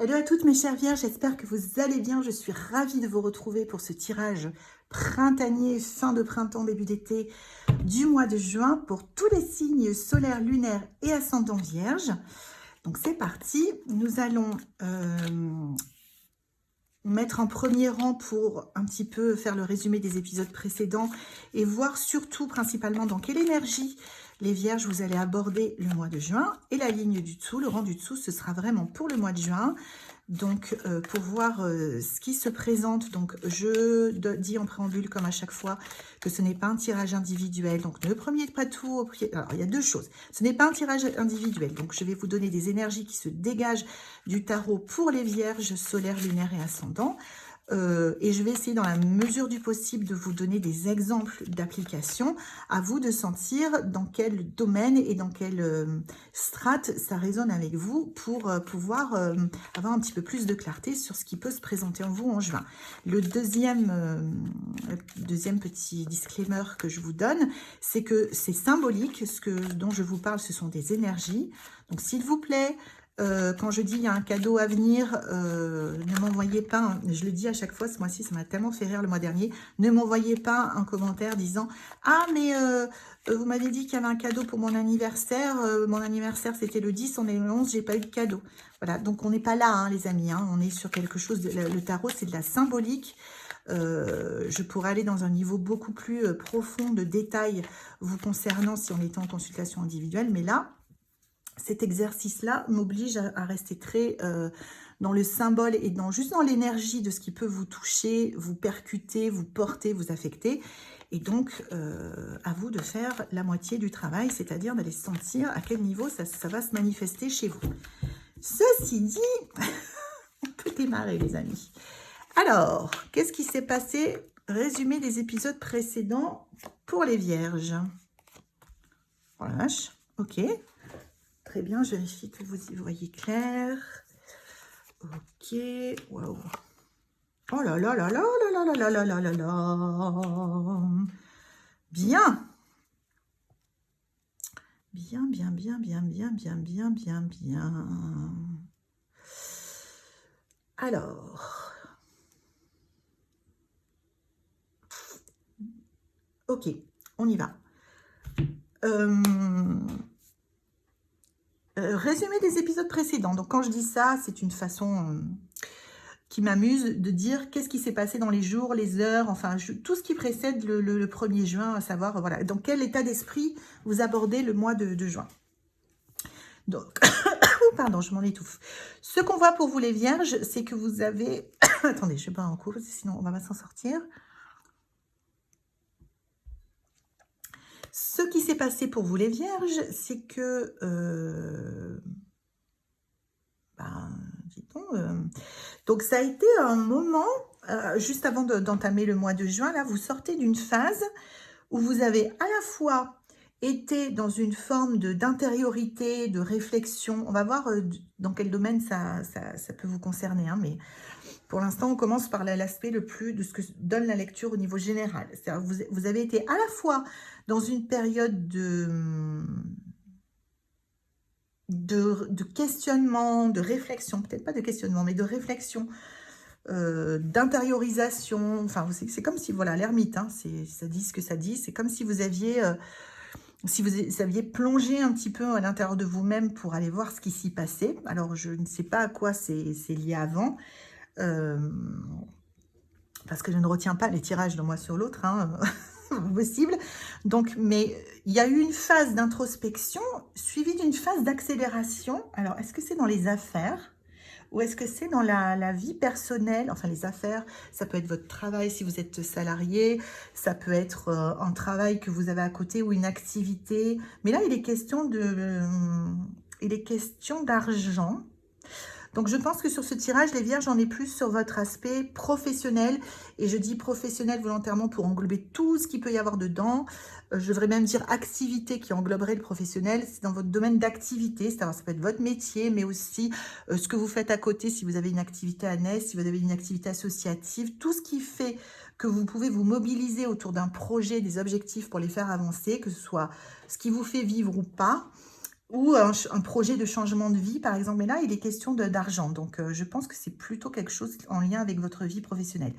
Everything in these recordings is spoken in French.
Hello à toutes mes chères vierges, j'espère que vous allez bien. Je suis ravie de vous retrouver pour ce tirage printanier, fin de printemps, début d'été du mois de juin pour tous les signes solaires, lunaires et ascendants vierges. Donc c'est parti, nous allons mettre en premier rang pour un petit peu faire le résumé des épisodes précédents et voir surtout principalement dans quelle énergie les vierges vous allez aborder le mois de juin. Et la ligne du dessous, le rang du dessous, ce sera vraiment pour le mois de juin. Donc pour voir ce qui se présente, donc je dis en préambule comme à chaque fois que ce n'est pas un tirage individuel, donc ne prenez pas tout au pied. Alors il y a deux choses, ce n'est pas un tirage individuel, donc je vais vous donner des énergies qui se dégagent du tarot pour les vierges solaires, lunaires et ascendants. Et je vais essayer dans la mesure du possible de vous donner des exemples d'applications. À vous de sentir dans quel domaine et dans quelle strate ça résonne avec vous pour pouvoir avoir un petit peu plus de clarté sur ce qui peut se présenter en vous en juin. Le deuxième petit disclaimer que je vous donne, c'est que c'est symbolique. Dont je vous parle, ce sont des énergies. Donc s'il vous plaît, quand je dis il y a un cadeau à venir, ne m'envoyez pas, je le dis à chaque fois, ce mois-ci ça m'a tellement fait rire le mois dernier, ne m'envoyez pas un commentaire disant « Ah mais vous m'avez dit qu'il y avait un cadeau pour mon anniversaire c'était le 10, on est le 11, j'ai pas eu de cadeau ». Voilà, donc on n'est pas là hein, les amis, hein, on est sur quelque chose, le tarot c'est de la symbolique. Je pourrais aller dans un niveau beaucoup plus profond de détails vous concernant si on était en consultation individuelle, mais là, cet exercice-là m'oblige à rester très dans le symbole et juste dans l'énergie de ce qui peut vous toucher, vous percuter, vous porter, vous affecter. Et donc, à vous de faire la moitié du travail, c'est-à-dire d'aller sentir à quel niveau ça va se manifester chez vous. Ceci dit, on peut démarrer les amis. Alors, qu'est-ce qui s'est passé? Résumé des épisodes précédents pour les vierges. Oh la vache, ok. Très bien, je vérifie que vous y voyez clair. Ok, waouh. Oh là là là là là là là là là là là. Bien. Bien, bien, bien, bien, bien, bien, bien, bien, bien. Alors. Ok, on y va. Résumé des épisodes précédents. Donc quand je dis ça, c'est une façon qui m'amuse de dire qu'est-ce qui s'est passé dans les jours, les heures, enfin tout ce qui précède le 1er juin, à savoir voilà, dans quel état d'esprit vous abordez le mois de juin. Donc, pardon, je m'en étouffe. Ce qu'on voit pour vous les vierges, c'est que vous avez... Attendez, je ne vais pas en cours, sinon on va pas s'en sortir. Ce qui s'est passé pour vous les vierges, c'est que... donc ça a été un moment, juste avant d'entamer le mois de juin, là, vous sortez d'une phase où vous avez à la fois été dans une forme d'intériorité, de réflexion. On va voir dans quel domaine ça peut vous concerner, hein, mais pour l'instant, on commence par l'aspect le plus de ce que donne la lecture au niveau général. C'est-à-dire vous avez été à la fois dans une période de questionnement, de réflexion, peut-être pas de questionnement, mais de réflexion, d'intériorisation. Enfin, c'est comme si, voilà, l'ermite, hein, ça dit ce que ça dit. C'est comme si vous aviez plongé un petit peu à l'intérieur de vous-même pour aller voir ce qui s'y passait. Alors, je ne sais pas à quoi c'est lié avant, parce que je ne retiens pas les tirages de moi sur l'autre, hein, possible. Donc, mais il y a eu une phase d'introspection suivie d'une phase d'accélération. Alors, est-ce que c'est dans les affaires ou est-ce que c'est dans la vie personnelle? Enfin, les affaires, ça peut être votre travail si vous êtes salarié, ça peut être un travail que vous avez à côté ou une activité. Mais là, il est question d'argent. Donc, je pense que sur ce tirage, les vierges, j'en ai plus sur votre aspect professionnel. Et je dis professionnel volontairement pour englober tout ce qu'il peut y avoir dedans. Je devrais même dire activité qui engloberait le professionnel. C'est dans votre domaine d'activité. C'est-à-dire, ça peut être votre métier, mais aussi ce que vous faites à côté, si vous avez une activité annexe, si vous avez une activité associative. Tout ce qui fait que vous pouvez vous mobiliser autour d'un projet, des objectifs pour les faire avancer, que ce soit ce qui vous fait vivre ou pas. ou un projet de changement de vie, par exemple. Mais là, il est question d'argent. Donc, je pense que c'est plutôt quelque chose en lien avec votre vie professionnelle.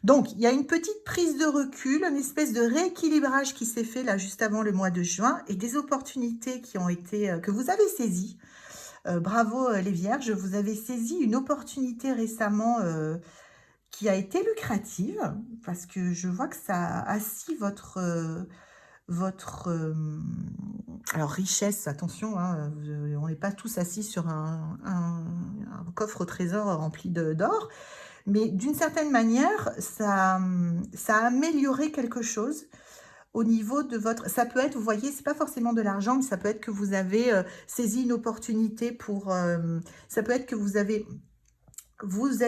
Donc, il y a une petite prise de recul, une espèce de rééquilibrage qui s'est fait là juste avant le mois de juin et des opportunités qui ont été, que vous avez saisies. Bravo les Vierges, vous avez saisi une opportunité récemment qui a été lucrative parce que je vois que ça a assis votre alors richesse, attention, hein, on n'est pas tous assis sur un coffre au trésor rempli d'or, mais d'une certaine manière, ça a amélioré quelque chose au niveau de votre... Ça peut être, vous voyez, c'est pas forcément de l'argent, mais ça peut être que vous avez saisi une opportunité pour... ça peut être que vous avez... Vous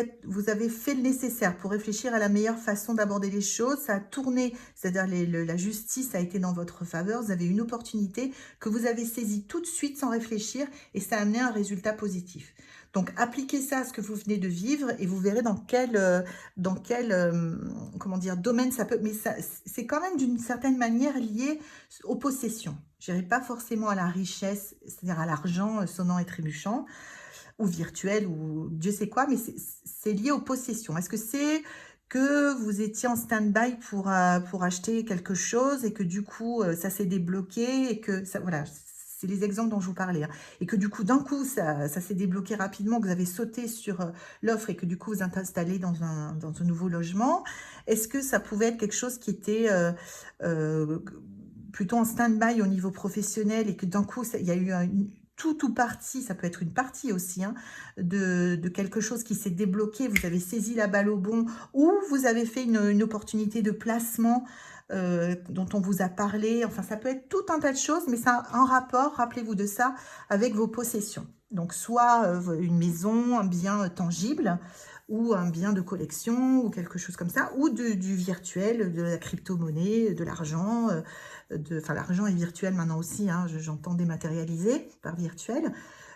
avez fait le nécessaire pour réfléchir à la meilleure façon d'aborder les choses. Ça a tourné, c'est-à-dire la justice a été dans votre faveur. Vous avez une opportunité que vous avez saisie tout de suite sans réfléchir et ça a amené un résultat positif. Donc, appliquez ça à ce que vous venez de vivre et vous verrez dans quel comment dire, domaine ça peut... Mais c'est quand même d'une certaine manière lié aux possessions. Je dirais pas forcément à la richesse, c'est-à-dire à l'argent sonnant et trébuchant, ou virtuel, ou Dieu sait quoi, mais c'est lié aux possessions. Est-ce que c'est que vous étiez en stand-by pour acheter quelque chose et que du coup, ça s'est débloqué et que ça, voilà, c'est les exemples dont je vous parlais, hein, et que du coup, d'un coup, ça s'est débloqué rapidement, que vous avez sauté sur l'offre et que du coup, vous êtes installé dans un nouveau logement. Est-ce que ça pouvait être quelque chose qui était euh, plutôt en stand-by au niveau professionnel et que d'un coup, il y a eu tout ou partie, ça peut être une partie aussi, hein, de quelque chose qui s'est débloqué, vous avez saisi la balle au bon, ou vous avez fait une opportunité de placement dont on vous a parlé, enfin ça peut être tout un tas de choses, mais ça a un rapport, rappelez-vous de ça, avec vos possessions. Donc soit une maison, un bien tangible, ou un bien de collection, ou quelque chose comme ça, ou du virtuel, de la crypto-monnaie, de l'argent, enfin l'argent est virtuel maintenant aussi, hein, j'entends dématérialisé par virtuel,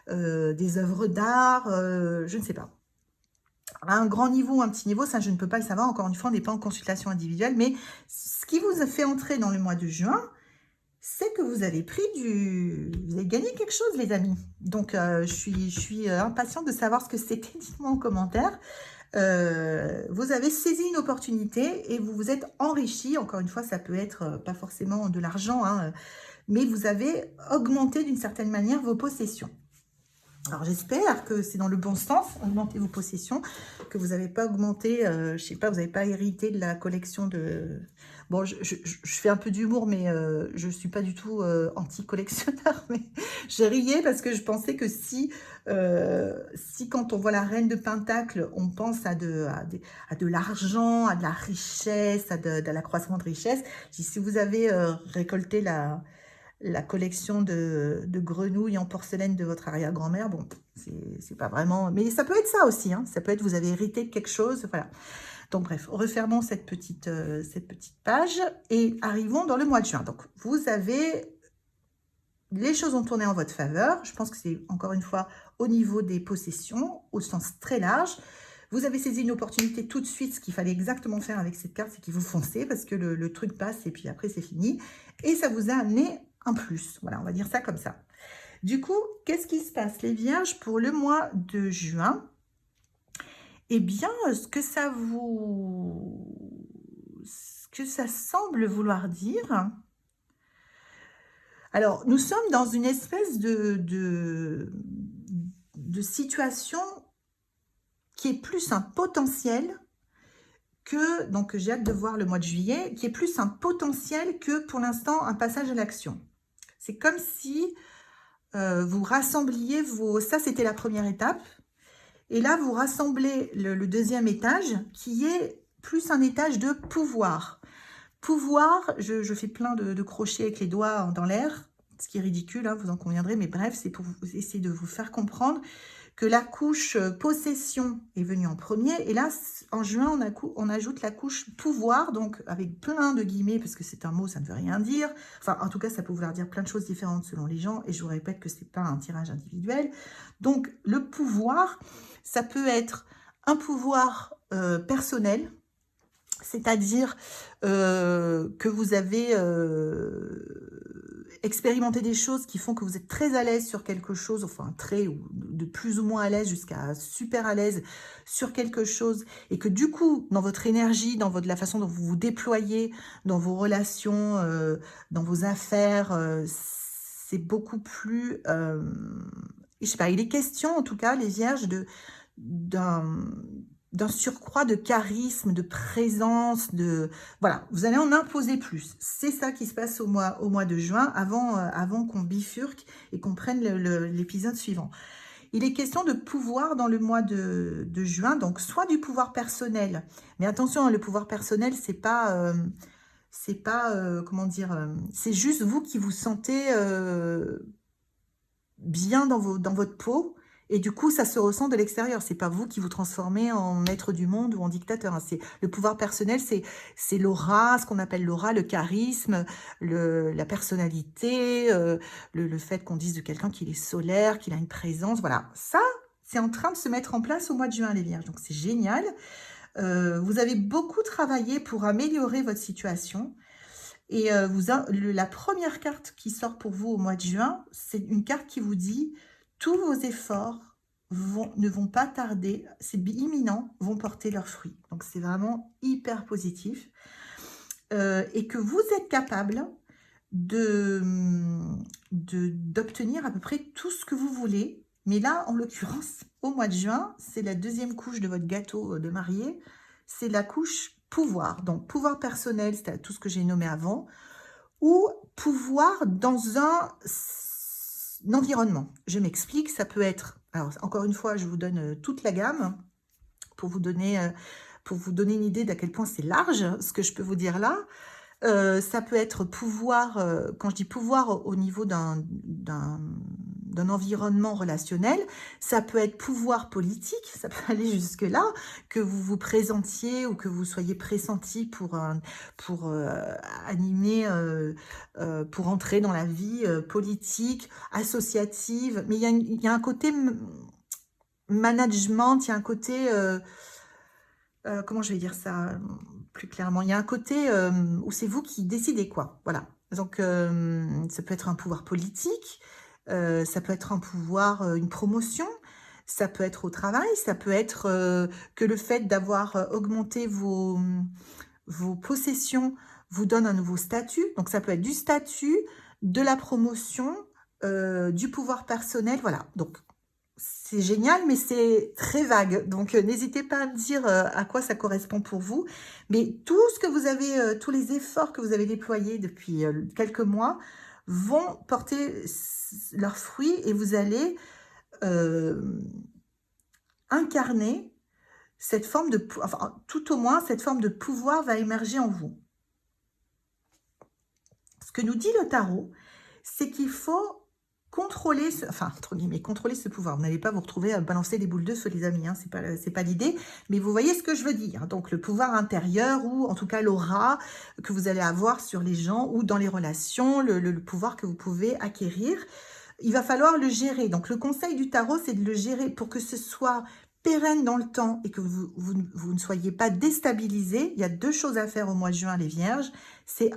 des œuvres d'art, je ne sais pas. À un grand niveau, un petit niveau, ça je ne peux pas le savoir, encore une fois on n'est pas en consultation individuelle, mais ce qui vous a fait entrer dans le mois de juin, c'est que vous avez vous avez gagné quelque chose les amis. Donc je suis impatiente de savoir ce que c'était, dites-moi en commentaire. Vous avez saisi une opportunité et vous vous êtes enrichi. Encore une fois, ça peut être pas forcément de l'argent, hein, mais vous avez augmenté d'une certaine manière vos possessions. Alors j'espère que c'est dans le bon sens, augmenter vos possessions, que vous n'avez pas augmenté, je sais pas, vous n'avez pas hérité de la collection de... Bon, je fais un peu d'humour, mais je ne suis pas du tout anti-collectionneur, mais j'ai riais parce que je pensais que si quand on voit la reine de Pentacle, on pense à de l'argent, à de la richesse, à de l'accroissement de richesse, si vous avez récolté la collection de grenouilles en porcelaine de votre arrière-grand-mère, bon, c'est pas vraiment... Mais ça peut être ça aussi, hein. Ça peut être vous avez hérité de quelque chose, voilà. Donc bref, refermons cette petite page et arrivons dans le mois de juin. Donc vous avez... Les choses ont tourné en votre faveur. Je pense que c'est encore une fois au niveau des possessions, au sens très large. Vous avez saisi une opportunité tout de suite. Ce qu'il fallait exactement faire avec cette carte, c'est qu'il vous foncez parce que le truc passe et puis après c'est fini. Et ça vous a amené un plus. Voilà, on va dire ça comme ça. Du coup, qu'est-ce qui se passe les Vierges pour le mois de juin? Eh bien, ce que ça semble vouloir dire... Alors, nous sommes dans une espèce de situation qui est plus un potentiel que, donc j'ai hâte de voir le mois de juillet, qui est plus un potentiel que pour l'instant un passage à l'action. C'est comme si vous rassembliez vos... Ça, c'était la première étape. Et là, vous rassemblez le deuxième étage qui est plus un étage de pouvoir. Pouvoir, je fais plein de crochets avec les doigts dans l'air, ce qui est ridicule, hein, vous en conviendrez, mais bref, c'est pour essayer de vous faire comprendre que la couche possession est venue en premier, et là, en juin, on ajoute la couche pouvoir, donc avec plein de guillemets, parce que c'est un mot, ça ne veut rien dire, enfin, en tout cas, ça peut vouloir dire plein de choses différentes selon les gens, et je vous répète que ce n'est pas un tirage individuel. Donc, le pouvoir, ça peut être un pouvoir personnel, c'est-à-dire que vous avez expérimenter des choses qui font que vous êtes très à l'aise sur quelque chose, enfin très ou de plus ou moins à l'aise jusqu'à super à l'aise sur quelque chose, et que du coup, dans votre énergie, dans la façon dont vous vous déployez, dans vos relations, dans vos affaires, c'est beaucoup plus... je sais pas, il est question, en tout cas, les vierges, d'un surcroît de charisme, de présence, voilà, vous allez en imposer plus. C'est ça qui se passe au mois de juin, avant qu'on bifurque et qu'on prenne l'épisode suivant. Il est question de pouvoir dans le mois de juin, donc soit du pouvoir personnel, mais attention, hein, le pouvoir personnel, c'est pas, comment dire, c'est juste vous qui vous sentez bien dans votre peau, et du coup, ça se ressent de l'extérieur. C'est pas vous qui vous transformez en maître du monde ou en dictateur. Hein. C'est le pouvoir personnel, c'est l'aura, ce qu'on appelle l'aura, le charisme, la personnalité, le fait qu'on dise de quelqu'un qu'il est solaire, qu'il a une présence. Voilà, ça, c'est en train de se mettre en place au mois de juin, les Vierges. Donc, c'est génial. Vous avez beaucoup travaillé pour améliorer votre situation. Et la première carte qui sort pour vous au mois de juin, c'est une carte qui vous dit « Tous vos efforts ne vont pas tarder, c'est imminent, vont porter leurs fruits. » Donc, c'est vraiment hyper positif. Et que vous êtes capable d'obtenir à peu près tout ce que vous voulez. Mais là, en l'occurrence, au mois de juin, c'est la deuxième couche de votre gâteau de mariée. C'est la couche pouvoir. Donc, pouvoir personnel, c'est tout ce que j'ai nommé avant. Ou pouvoir dans un environnement. Je m'explique, ça peut être... Alors, encore une fois, je vous donne toute la gamme pour vous donner une idée d'à quel point c'est large, ce que je peux vous dire là. Ça peut être pouvoir, quand je dis pouvoir au niveau d'un environnement relationnel, ça peut être pouvoir politique, ça peut aller jusque-là, que vous vous présentiez ou que vous soyez pressenti pour animer, pour entrer dans la vie politique, associative. Mais il y a un côté management, il y a un côté... comment je vais dire ça plus clairement, il y a un côté où c'est vous qui décidez quoi, voilà. Donc, ça peut être un pouvoir politique, ça peut être un pouvoir, une promotion, ça peut être au travail, ça peut être que le fait d'avoir augmenté vos possessions vous donne un nouveau statut. Donc, ça peut être du statut, de la promotion, du pouvoir personnel, voilà. Donc, c'est génial, mais c'est très vague. Donc, n'hésitez pas à me dire à quoi ça correspond pour vous. Mais tout ce que vous avez, tous les efforts que vous avez déployés depuis quelques mois vont porter leurs fruits et vous allez incarner cette forme de... Enfin, tout au moins, cette forme de pouvoir va émerger en vous. Ce que nous dit le tarot, c'est qu'il faut... contrôler, entre guillemets, contrôler ce pouvoir. Vous n'allez pas vous retrouver à balancer des boules de feu, les amis, hein, c'est pas l'idée, mais vous voyez ce que je veux dire. Donc, le pouvoir intérieur, ou en tout cas l'aura que vous allez avoir sur les gens, ou dans les relations, le pouvoir que vous pouvez acquérir, il va falloir le gérer. Donc, le conseil du tarot, c'est de le gérer pour que ce soit pérenne dans le temps et que vous ne soyez pas déstabilisé. Il y a deux choses à faire au mois de juin, les Vierges. C'est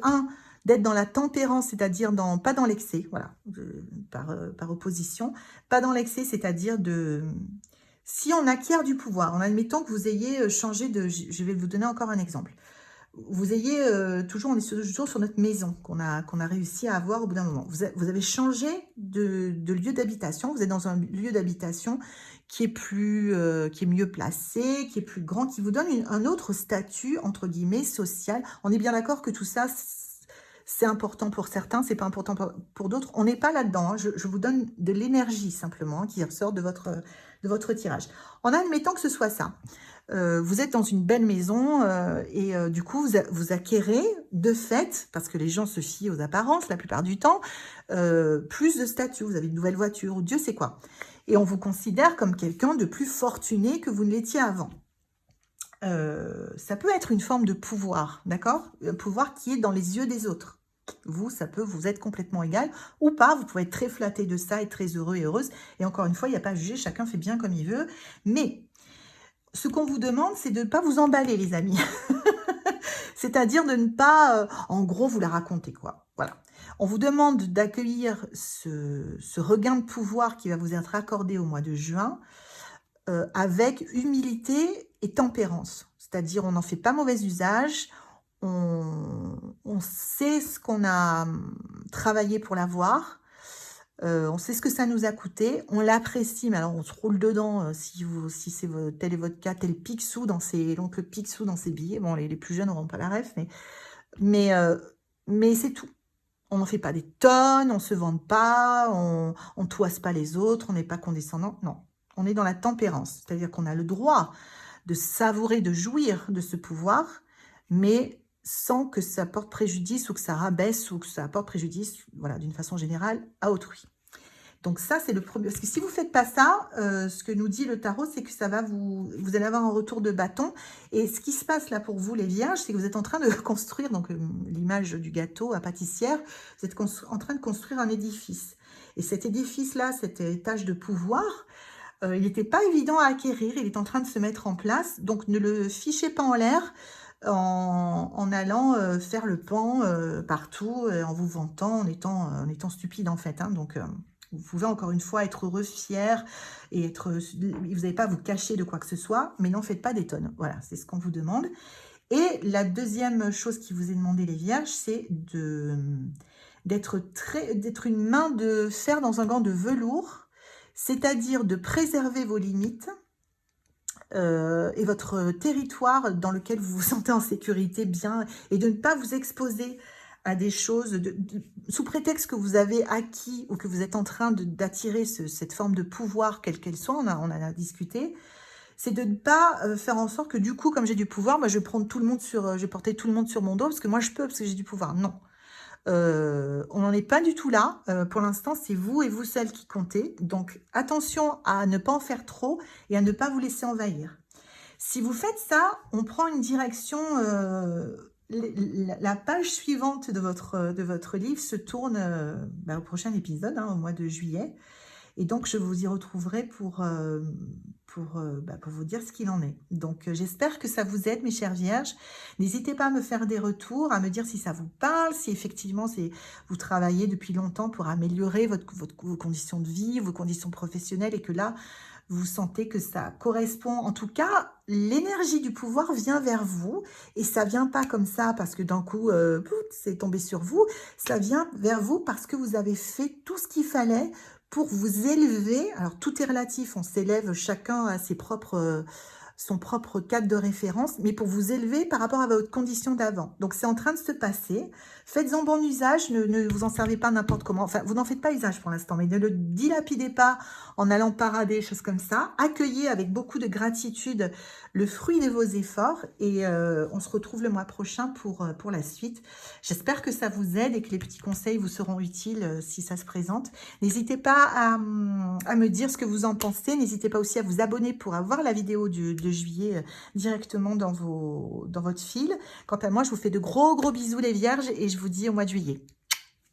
d'être dans la tempérance, c'est-à-dire pas dans l'excès, voilà, par opposition, pas dans l'excès, c'est-à-dire si on acquiert du pouvoir, en admettant que vous ayez changé je vais vous donner encore un exemple, vous ayez on est toujours sur notre maison qu'on a réussi à avoir au bout d'un moment, vous avez changé de lieu d'habitation, vous êtes dans un lieu d'habitation qui est mieux placé, qui est plus grand, qui vous donne un autre statut, entre guillemets, social. On est bien d'accord que tout ça, c'est important pour certains, c'est pas important pour d'autres. On n'est pas là-dedans. Hein. Je vous donne de l'énergie simplement qui ressort de votre tirage. En admettant que ce soit ça, vous êtes dans une belle maison et du coup, vous acquérez de fait, parce que les gens se fient aux apparences la plupart du temps, plus de statut. Vous avez une nouvelle voiture ou Dieu sait quoi. Et on vous considère comme quelqu'un de plus fortuné que vous ne l'étiez avant. Ça peut être une forme de pouvoir, d'accord? Un pouvoir qui est dans les yeux des autres. Vous, ça peut vous être complètement égal ou pas. Vous pouvez être très flatté de ça et très heureux et heureuse. Et encore une fois, il n'y a pas à juger, chacun fait bien comme il veut. Mais ce qu'on vous demande, c'est de ne pas vous emballer, les amis. C'est-à-dire de ne pas, en gros, vous la raconter, quoi. Voilà. On vous demande d'accueillir ce regain de pouvoir qui va vous être accordé au mois de juin avec humilité et tempérance. C'est-à-dire, on n'en fait pas mauvais usage, on sait ce qu'on a travaillé pour l'avoir, on sait ce que ça nous a coûté, on l'apprécie, mais alors on se roule dedans si tel est votre cas, tel Picsou dans ses, l'oncle Picsou dans ses billets. Bon, les plus jeunes n'auront pas la ref, mais, mais c'est tout. On n'en fait pas des tonnes, on ne se vante pas, on ne toise pas les autres, on n'est pas condescendant, non. On est dans la tempérance, c'est-à-dire qu'on a le droit de savourer, de jouir de ce pouvoir, mais sans que ça porte préjudice ou que ça rabaisse ou que ça apporte préjudice, voilà, d'une façon générale, à autrui. Donc ça, c'est le premier. Parce que si vous ne faites pas ça, ce que nous dit le tarot, c'est que ça va vous allez avoir un retour de bâton. Et ce qui se passe là pour vous, les vierges, c'est que vous êtes en train de construire, donc l'image du gâteau à pâtissière, vous êtes en train de construire un édifice. Et cet édifice-là, cet étage de pouvoir, il n'était pas évident à acquérir, il est en train de se mettre en place. Donc ne le fichez pas en l'air en allant faire le pan partout, en vous vantant, en étant stupide en fait. Hein. Donc vous pouvez encore une fois être heureux, fier, et vous n'avez pas à vous cacher de quoi que ce soit, mais n'en faites pas des tonnes. Voilà, c'est ce qu'on vous demande. Et la deuxième chose qui vous est demandée, les vierges, c'est d'être une main de fer dans un gant de velours, c'est-à-dire de préserver vos limites et votre territoire dans lequel vous vous sentez en sécurité bien, et de ne pas vous exposer à des choses, sous prétexte que vous avez acquis ou que vous êtes en train d'attirer cette forme de pouvoir, quelle qu'elle soit, on en a discuté, c'est de ne pas faire en sorte que du coup, comme j'ai du pouvoir, moi, je vais porter tout le monde sur mon dos, parce que moi je peux, parce que j'ai du pouvoir. Non. On n'en est pas du tout là. Pour l'instant, c'est vous et vous seul qui comptez. Donc, attention à ne pas en faire trop et à ne pas vous laisser envahir. Si vous faites ça, on prend une direction... la page suivante de votre livre se tourne au prochain épisode, hein, au mois de juillet. Et donc, je vous y retrouverai pour vous dire ce qu'il en est. Donc, j'espère que ça vous aide, mes chères vierges. N'hésitez pas à me faire des retours, à me dire si ça vous parle, si effectivement vous travaillez depuis longtemps pour améliorer vos conditions de vie, vos conditions professionnelles, et que là, vous sentez que ça correspond. En tout cas, l'énergie du pouvoir vient vers vous, et ça vient pas comme ça parce que d'un coup, c'est tombé sur vous. Ça vient vers vous parce que vous avez fait tout ce qu'il fallait pour vous élever. Alors, tout est relatif, on s'élève chacun à son propre cadre de référence, mais pour vous élever par rapport à votre condition d'avant. Donc, c'est en train de se passer. Faites-en bon usage, ne vous en servez pas n'importe comment. Enfin, vous n'en faites pas usage pour l'instant, mais ne le dilapidez pas en allant parader, choses comme ça. Accueillez avec beaucoup de gratitude le fruit de vos efforts, et on se retrouve le mois prochain pour la suite. J'espère que ça vous aide et que les petits conseils vous seront utiles si ça se présente. N'hésitez pas à me dire ce que vous en pensez. N'hésitez pas aussi à vous abonner pour avoir la vidéo de juillet directement dans votre fil. Quant à moi, je vous fais de gros bisous les vierges, et je vous dis au mois de juillet.